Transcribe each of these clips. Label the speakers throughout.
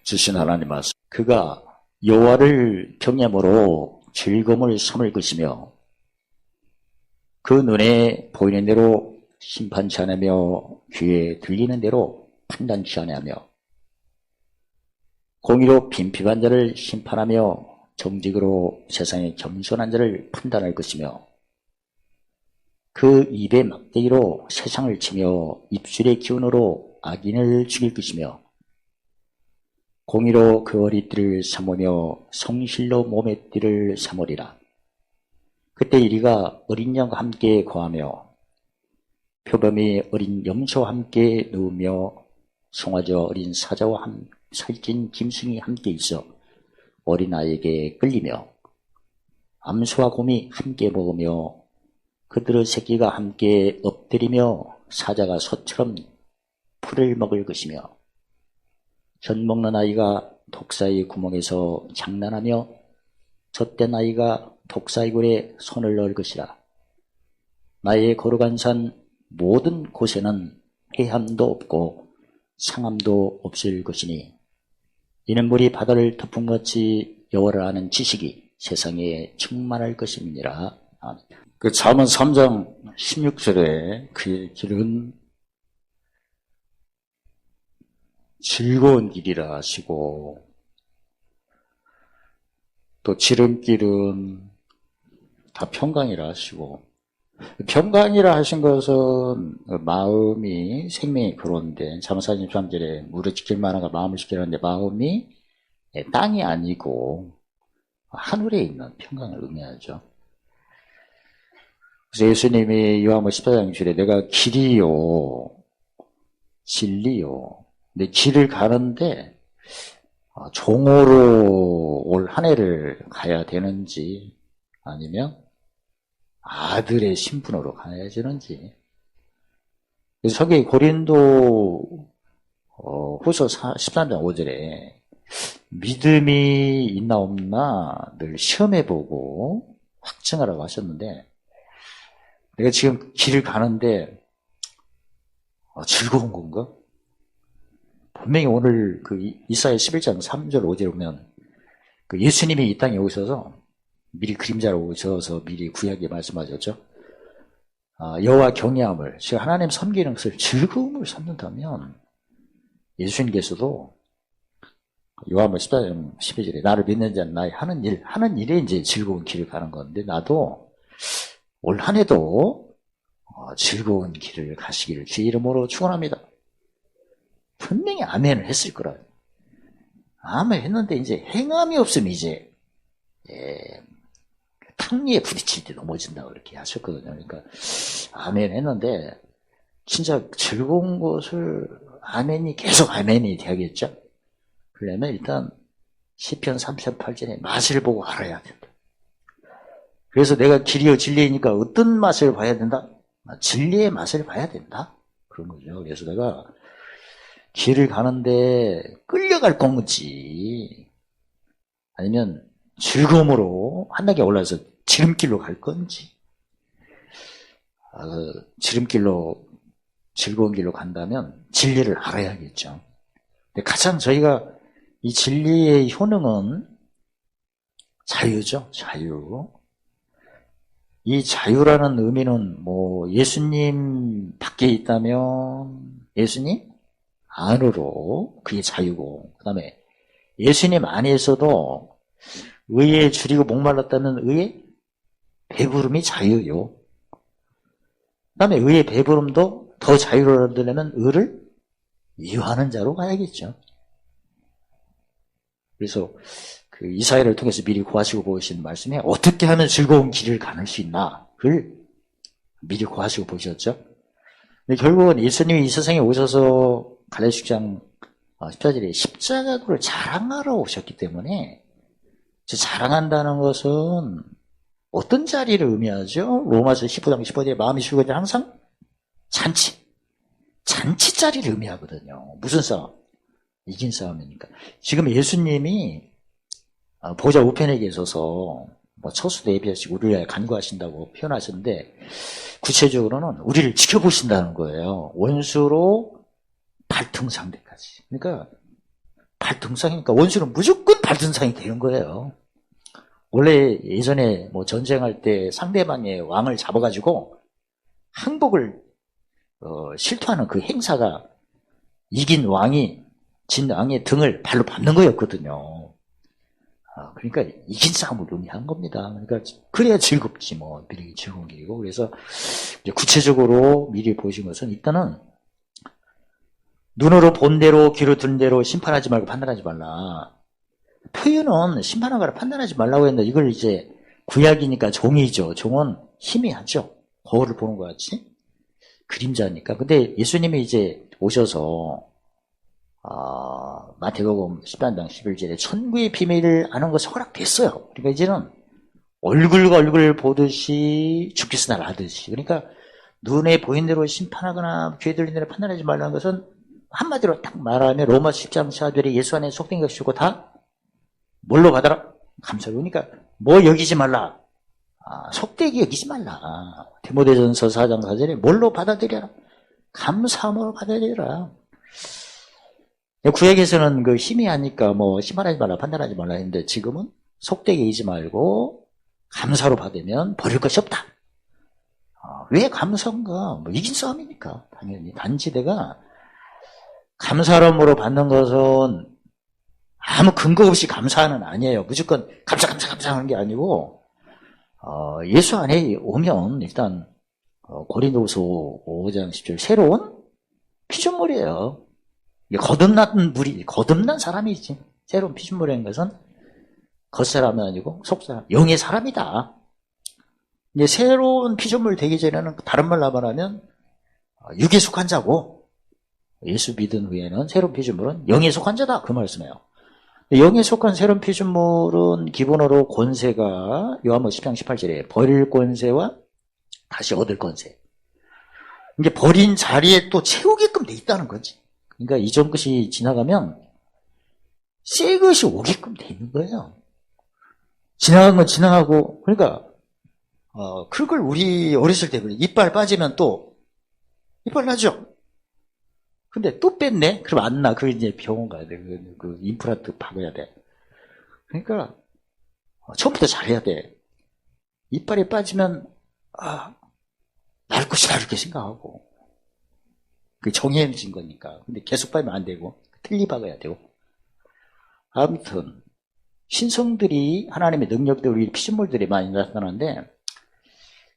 Speaker 1: 주신 하나님 말씀. 그가 여호와를 경외함으로 즐거움을 삼을 것이며 그 눈에 보이는 대로 심판치 않으며 귀에 들리는 대로 판단치 아니하며 공의로 빈핍한 자를 심판하며 정직으로 세상의 겸손한 자를 판단할 것이며 그 입의 막대기로 세상을 치며 입술의 기운으로 악인을 죽일 것이며 공의로 그 어리띠를 삼으며 성실로 몸의 띠를 삼으리라. 그때 이리가 어린 양과 함께 거하며 표범이 어린 염소와 함께 누우며 송아지와 어린 사자와 살찐 짐승이 함께 있어 어린아이에게 끌리며 암소와 곰이 함께 먹으며 그들의 새끼가 함께 엎드리며 사자가 소처럼 풀을 먹을 것이며 젖 먹는 아이가 독사의 구멍에서 장난하며 젖된 아이가 독사의 굴에 손을 넣을 것이라. 나의 거룩한 산 모든 곳에는 해함도 없고 상함도 없을 것이니 이는 물이 바다를 덮음같이 여호와를 아는 지식이 세상에 충만할 것임이니라.
Speaker 2: 그 잠언 3장 16절에 그의 길은 즐거운 길이라 하시고 또 지름길은 다 평강이라 하시고, 평강이라 하신 것은 마음이 생명이 그런데 잠언 43절에 무릇 지킬 만한가 마음을 지키라는데 마음이 땅이 아니고 하늘에 있는 평강을 의미하죠. 그래서 예수님이 요한복음 14장 6절에 내가 길이요 진리요 내 길을 가는데 종으로 올 한 해를 가야 되는지 아니면 아들의 신분으로 가야 되는지. 그래서 저기 고린도 후서 13장 5절에 믿음이 있나 없나 늘 시험해보고 확증하라고 하셨는데, 내가 지금 길을 가는데 즐거운 건가? 분명히 오늘 그 이사야 11장 3절 5절에 보면 그 예수님이 이 땅에 오셔서 미리 그림자로 오셔서 미리 구약에 말씀하셨죠. 여호와 경외함을, 즉 하나님 섬기는 것을 즐거움을 삼는다면 예수님께서도 요한복음 14장 12절에 나를 믿는 자는 나의 하는 일에 이제 즐거운 길을 가는 건데, 나도 올 한 해도 즐거운 길을 가시기를 주의 이름으로 축원합니다. 분명히 아멘을 했을 거라요. 아멘 했는데 이제 행함이 없으면 이제 탕리에 부딪힐 때 넘어진다고 그렇게 하셨거든요. 그러니까 아멘 했는데 진짜 즐거운 것을 아멘이 계속 아멘이 되겠죠. 그러려면 일단 시편 38절에 맛을 보고 알아야 된다. 그래서 내가 길이요 진리이니까 어떤 맛을 봐야 된다? 진리의 맛을 봐야 된다. 그런 거죠. 그래서 내가 길을 가는데 끌려갈 건지 아니면 즐거움으로 한 단계 올라서 지름길로 갈 건지. 지름길로 즐거운 길로 간다면 진리를 알아야겠죠. 근데 가장 저희가 이 진리의 효능은 자유죠. 자유. 이 자유라는 의미는 뭐 예수님 밖에 있다면 예수님 안으로 그게 자유고, 그 다음에 예수님 안에서도 의에 줄이고 목말랐다는 의의 배부름이 자유요. 그 다음에 의의 배부름도 더 자유를 얻으려면 의를 이유하는 자로 가야겠죠. 그래서 그 이사야를 통해서 미리 구하시고 보신 말씀에 어떻게 하면 즐거운 길을 가는 수 있나 그걸 미리 구하시고 보셨죠. 근데 결국은 예수님이 이 세상에 오셔서 갈라디아서 14절에 십자가를 자랑하러 오셨기 때문에, 자랑한다는 것은 어떤 자리를 의미하죠? 로마서 15장 15절에 마음이 쉬우거든 항상 잔치 자리를 의미하거든요. 무슨 싸움? 이긴 싸움이니까. 지금 예수님이 보좌 우편에 계셔서 처수도 예비하시고 우리를 위하여 간구하신다고 표현하셨는데, 구체적으로는 우리를 지켜보신다는 거예요. 원수로 발등 상대까지. 그러니까 발등상이니까 원수는 무조건 발등상이 되는 거예요. 원래 예전에 뭐 전쟁할 때 상대방의 왕을 잡아가지고 항복을 실토하는 그 행사가 이긴 왕이 진 왕의 등을 발로 밟는 거였거든요. 그러니까 이긴 싸움을 의미한 겁니다. 그러니까 그래야 즐겁지 뭐 미리 즐거운 길이고. 그래서 이제 구체적으로 미리 보여준 것은 일단은 눈으로 본 대로 귀로 들은 대로 심판하지 말고 판단하지 말라. 표현은 심판하거나 판단하지 말라고 했는데 이걸 이제 구약이니까 종이죠. 종은 희미하죠. 거울을 보는 것 같이 그림자니까. 근데 예수님이 이제 오셔서 마태복음 10장 11절에 천국의 비밀을 아는 것이 허락됐어요. 그러니까 이제는 얼굴과 얼굴 보듯이 주께서 날 아듯이. 그러니까 눈에 보인 대로 심판하거나 귀에 들린 대로 판단하지 말라는 것은 한마디로 딱 말하면 로마 10장 4절에 예수 안에 속된 것이고 다 뭘로 받아라? 감사로. 그러니까 뭐 여기지 말라. 속되게 여기지 말라. 디모데전서 4장 4절에 뭘로 받아들여라? 감사함으로 받아들여라. 구약에서는 그 희미하니까 뭐 심판하지 말라, 판단하지 말라 했는데 지금은 속되게 여기지 말고 감사로 받으면 버릴 것이 없다. 왜 감사인가? 뭐 이긴 싸움이니까 당연히. 단지 내가 감사함으로 받는 것은 아무 근거 없이 감사는 아니에요. 무조건 감사 하는 게 아니고 예수 안에 오면 일단 고린도후서 5장 10절 새로운 피조물이에요. 거듭난 사람이지. 새로운 피조물이라는 것은 겉사람이 아니고 속사람, 영의 사람이다. 이제 새로운 피조물 되기 전에는 다른 말로 말하면 육에 속한 자고 예수 믿은 후에는 새로운 피조물은 영에 속한 자다. 그 말씀이에요. 영에 속한 새로운 피조물은 기본으로 권세가 요한복음 10장 18절에 버릴 권세와 다시 얻을 권세. 이게 버린 자리에 또 채우게끔 돼 있다는 거지. 그러니까 이전 것이 지나가면 새 것이 오게끔 돼 있는 거예요. 지나간 건 지나가고. 그러니까 그걸 우리 어렸을 때 그래. 이빨 빠지면 또 이빨 나죠. 근데 또 뺐네? 그럼 안 나. 그 이제 병원 가야 돼. 그 임플란트 박아야 돼. 그러니까 처음부터 잘해야 돼. 이빨이 빠지면 날 것이다 이렇게 생각하고. 그게 정해진 거니까. 근데 계속 빠면 안 되고 틀리 박아야 되고. 아무튼 신성들이 하나님의 능력대로 우리 피조물들이 많이 나타나는데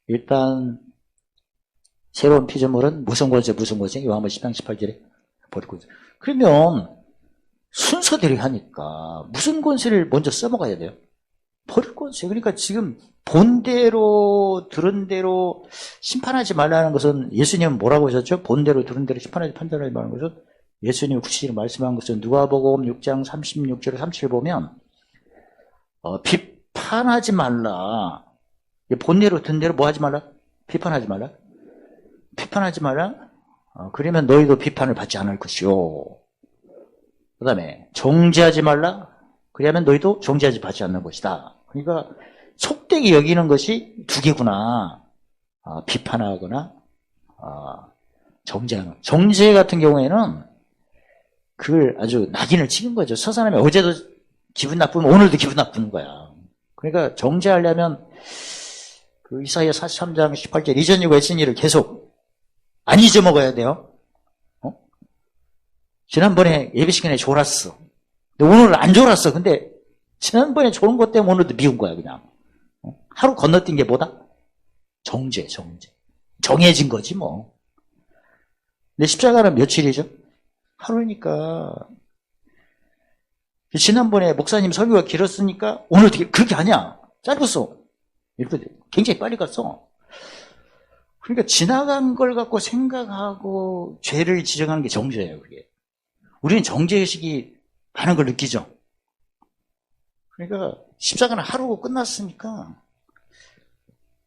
Speaker 2: 일단 새로운 피조물은 무슨 권세 요한복음 10장 18절에 버릴 권세. 그러면 순서대로 하니까 무슨 권세를 먼저 써먹어야 돼요? 버릴 권세. 그러니까 지금 본 대로 들은 대로 심판하지 말라는 것은 예수님은 뭐라고 하셨죠? 본 대로 들은 대로 심판하지 판단하지 말라는 것은 예수님이 구체적으로 말씀한 것은 누가복음 6장 36절 37 보면 비판하지 말라. 본 대로 든 대로 뭐 하지 말라? 비판하지 말라. 그러면 너희도 비판을 받지 않을 것이요. 그 다음에 정죄하지 말라. 그러면 너희도 정죄하지 받지 않는 것이다. 그러니까 속되게 여기는 것이 두 개구나. 비판하거나 정죄하는. 정죄 같은 경우에는 그걸 아주 낙인을 찍은 거죠. 저 사람이 어제도 기분 나쁘면 오늘도 기분 나쁜 거야. 그러니까 정죄하려면 그 이사야 43장 18절 이전 일과 했은 일을 계속 안 잊어먹어야 돼요. 지난번에 예배 시간에 졸았어. 근데 오늘은 안 졸았어. 근데 지난번에 졸은 것 때문에 오늘도 미운 거야 그냥. 하루 건너뛴 게 뭐다? 정죄. 정해진 거지 뭐. 근데 십자가는 며칠이죠? 하루니까. 지난번에 목사님 설교가 길었으니까 오늘 어떻게 그렇게 하냐? 짧았어. 이렇게 굉장히 빨리 갔어. 그러니까 지나간 걸 갖고 생각하고 죄를 지정하는 게 정죄예요, 그게. 우리는 정죄의식이 많은 걸 느끼죠. 그러니까 십자가는 하루고 끝났으니까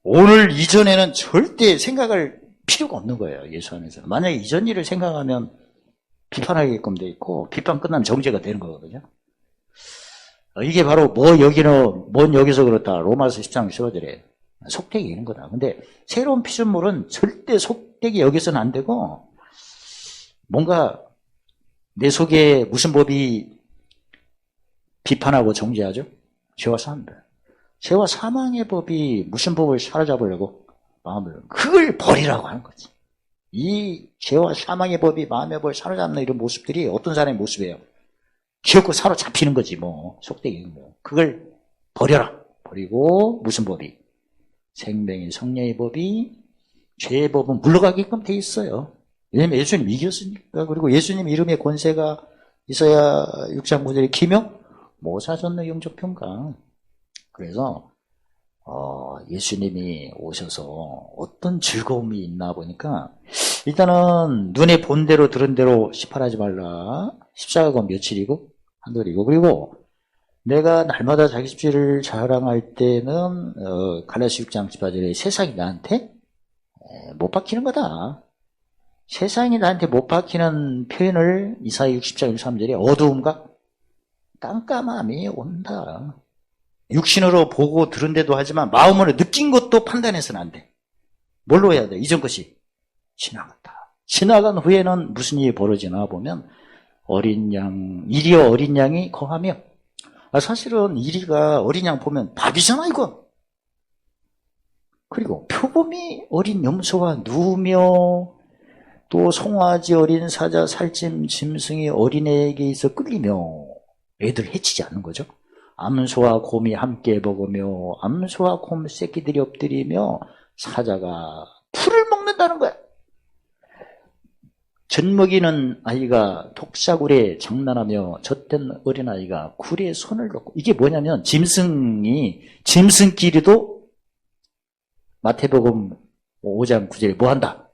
Speaker 2: 오늘 이전에는 절대 생각할 필요가 없는 거예요, 예수 안에서. 만약에 이전 일을 생각하면 비판하게끔 돼 있고 비판 끝나면 정죄가 되는 거거든요. 이게 바로 뭔 여기서 그렇다. 로마서 10장 15절에 속되게 있는 거다. 근데 새로운 피조물은 절대 속되게 여기서는 안 되고 뭔가 내 속에 무슨 법이 비판하고 정죄하죠? 죄와 사망입니다. 죄와 사망의 법이 무슨 법을 사로잡으려고 마음을, 그걸 버리라고 하는 거지. 이 죄와 사망의 법이 마음의 법을 사로잡는 이런 모습들이 어떤 사람의 모습이에요? 기어코 사로잡히는 거지, 뭐. 속되게. 뭐. 그걸 버려라. 버리고, 무슨 법이? 생명의 성령의 법이 죄의 법은 물러가게끔 돼 있어요. 왜냐면 예수님 이겼으니까. 그리고 예수님 이름의 권세가 이사야 6장 9절에 기명 못 사셨는 영적 평강. 그래서 예수님이 오셔서 어떤 즐거움이 있나 보니까 일단은 눈에 본 대로 들은 대로 시판하지 말라. 십자가가 며칠이고 한 돌이고, 그리고 내가 날마다 자기 십자를 자랑할 때는 갈라디아 6장 18절에 세상이 나한테 못 박히는 거다. 세상이 나한테 못 박히는 표현을 이사야 60장 13절에 어두움과 깜깜함이 온다. 육신으로 보고 들은 데도 하지만 마음으로 느낀 것도 판단해서는 안 돼. 뭘로 해야 돼? 이전 것이 지나갔다. 지나간 후에는 무슨 일이 벌어지나 보면 어린 양, 이리와 어린 양이 거하며, 사실은 이리가 어린 양 보면 밥이잖아 이거. 그리고 표범이 어린 염소와 누우며 또 송아지 어린 사자 살찜 짐승이 어린애에게 있어 끌리며, 애들 해치지 않는 거죠. 암소와 곰이 함께 먹으며 암소와 곰 새끼들이 엎드리며 사자가 풀을 먹는다는 거야. 젖먹이는 아이가 독사굴에 장난하며 젖된 어린아이가 굴에 손을 놓고, 이게 뭐냐면 짐승끼리도 마태복음 5장 9절에 뭐한다?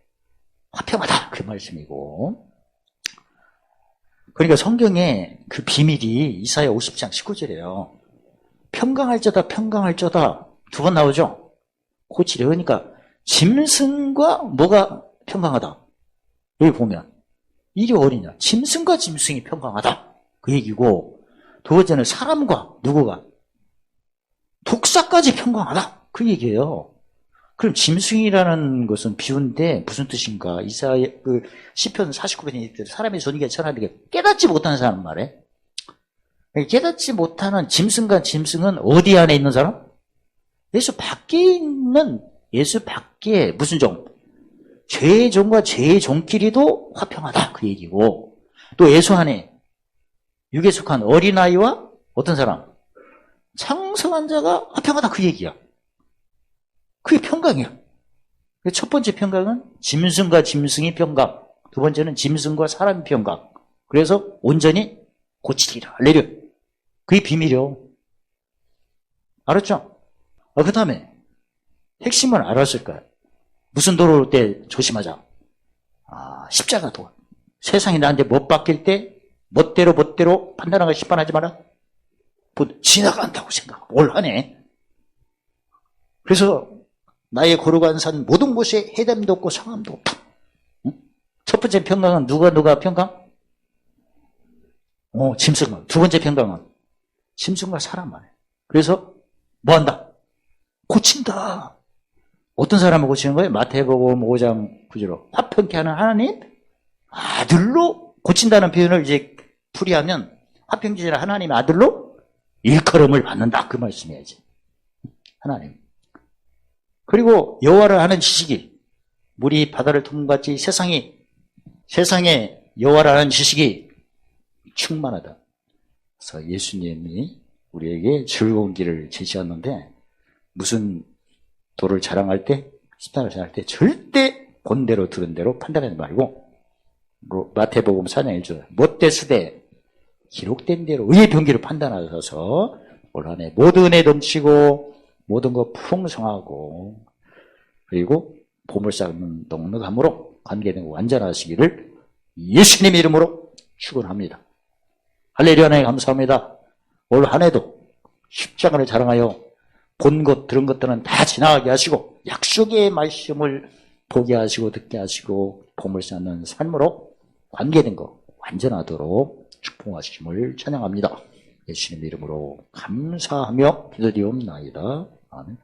Speaker 2: 화평하다, 그 말씀이고. 그러니까 성경에 그 비밀이 이사야 50장 19절이에요. 평강할 자다, 평강할 자다. 두 번 나오죠? 고치려. 그러니까 짐승과 뭐가 평강하다. 여기 보면 이리 어리냐, 짐승과 짐승이 평강하다, 그 얘기고, 두 번째는 사람과 누구가, 독사까지 평강하다, 그 얘기예요. 그럼 짐승이라는 것은 비유인데 무슨 뜻인가? 이사야 시편 49편에 사람의 손이게 천하게 깨닫지 못하는 사람 말에, 깨닫지 못하는 짐승과 짐승은 어디 안에 있는 사람? 예수 밖에 있는, 예수 밖에 무슨 종? 죄의 종과 죄의 종끼리도 화평하다, 그 얘기고, 또 예수 안에 육에 속한 어린아이와 어떤 사람? 창성한 자가 화평하다, 그 얘기야. 그게 평강이야. 첫 번째 평강은 짐승과 짐승이 평강, 두 번째는 짐승과 사람이 평강. 그래서 온전히 고치리라, 할렐루야. 그게 비밀이요. 알았죠? 그 다음에 핵심은 알았을 거야. 무슨 도로 올 때 조심하자. 십자가 도. 세상이 나한테 못 바뀔 때 멋대로 판단하고 심판하지 마라. 지나간다고 생각. 뭘 하네. 그래서 나의 거룩한 산 모든 곳에 해담도 없고 성함도 없다. 응? 첫 번째 평강은 누가 평강? 짐승은. 두 번째 평강은 짐승과 사람만 해. 그래서 뭐 한다? 고친다. 어떤 사람을 고치는 거예요? 마태복음 5장 9절로 화평케 하는 하나님 아들로 고친다는 표현을 이제 풀이하면 화평케 하는 하나님 아들로 일컬음을 받는다, 그 말씀이야지. 하나님. 그리고 여호와를 아는 지식이, 물이 바다를 통같이 세상에 여호와를 아는 지식이 충만하다. 그래서 예수님이 우리에게 즐거운 길을 제시하는데, 무슨 도를 자랑할 때, 십자가를 자랑할 때 절대 본대로 들은 대로 판단하지 말고, 마태복음 4장 1절 못되스되 기록된 대로 의의 병기를 판단하셔서 올 한해 모든 은혜 넘치고 모든 것 풍성하고, 그리고 보물찾는 넉넉함으로 관계되고 완전하시기를 예수님의 이름으로 축원합니다. 할렐루야. 하나님 감사합니다. 올 한해도 십자가를 자랑하여 본 것 들은 것들은 다 지나가게 하시고 약속의 말씀을 보게 하시고 듣게 하시고 보물찾는 삶으로 관계된 것 완전하도록 축복하심을 찬양합니다. 예수님의 이름으로 감사하며 기도드리옵나이다. 아멘.